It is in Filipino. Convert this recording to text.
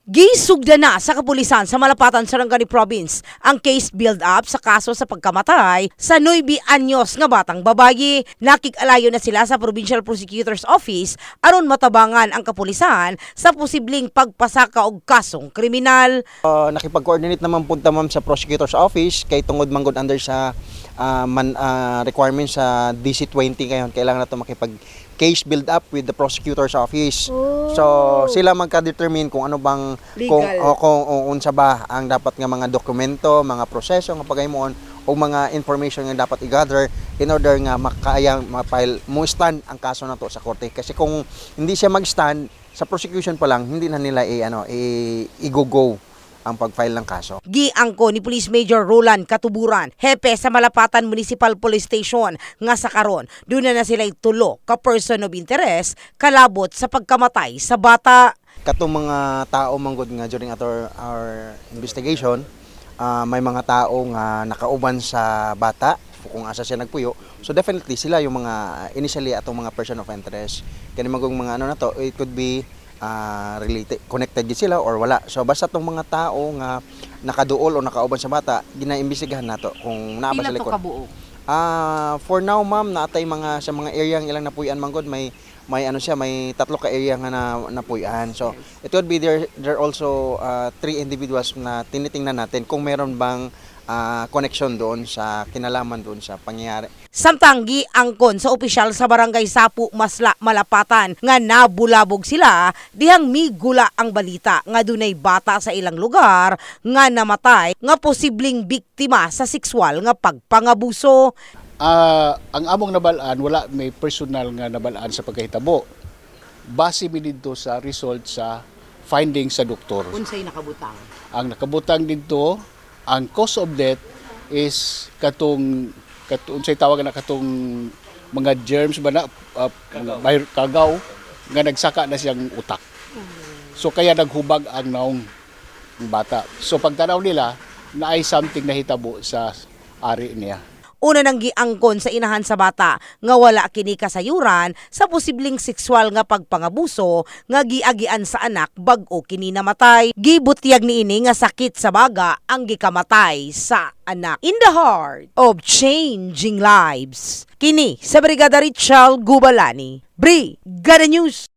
Gisugda na sa kapulisan sa Malapatan, Sarangani Province ang case build-up sa kaso sa pagkamatay sa 9 anyos nga batang babayi. Nakig-alayo na sila sa Provincial Prosecutor's Office aron matabangan ang kapulisan sa posibleng pagpasaka og kasong kriminal. Nakipag-coordinate naman punta ma'am sa Prosecutor's Office kay tungod manggod under sa requirements sa DC-20 ngayon. Kailangan na ito makipag case build up with the Prosecutor's Office. So sila magka-determine kung ano bang kung unsa ba ang dapat nga mga dokumento, mga proseso nga pagaymoon o mga information nga dapat i-gather in order nga makayang ma-file mo stand ang kaso nato sa korte. Kasi kung hindi siya mag-stand sa prosecution pa lang, hindi na nila i-go ang pag-file ng kaso. Giangko ni Police Major Roland Katuburan, hepe sa Malapatan Municipal Police Station nga sa karon, doon na sila tulo ka person of interest kalabot sa pagkamatay sa bata. Katong mga tao manggod nga during our investigation, may mga tao nga nakauban sa bata kung asa siya nagpuyo. So definitely sila yung mga initially atong mga person of interest. Kani magong mga ano na to, it could be related, connected din sila or wala. So basta tong mga tao nga nakaduol o nakauban sa bata, ginaimbestigahan nato kung naa ba sila. Pila to kabuo? For now ma'am, natay mga sa mga area ilang napuy-an manggod may tatlo ka area nga napuy-an. So it would be there also 3 individuals na tinitingnan natin kung meron bang connection doon sa kinalaman doon sa pangyayari. Samtang giangkon sa opisyal sa Barangay Sapu, Masla, Malapatan nga nabulabog sila dihang migula ang balita nga dunay bata sa ilang lugar nga namatay nga posibleng biktima sa sexual nga pagpangabuso. Ang among nabalaan, wala may personal nga nabalaan sa pagkahitabo. Base mi dito sa result sa findings sa doktor. Unsay nakabutang? Ang nakabutang dito, ang cause of death is unsay tawag na katong mga germs ba na may kagaw nga nagsaka na siyang utak. So kaya naghubag ang naong bata. So pagtanaw nila, naay something na hitabo sa ari niya. Una nang giangkon sa inahan sa bata nga wala kini kasayuran sa posibleng sexual nga pagpangabuso nga giagian sa anak bag-o kini namatay. Gibutyag niini nga sakit sa baga ang gikamatay sa anak. In the heart of changing lives. Kini sa Brigada Richal Gubalani. Brigada News.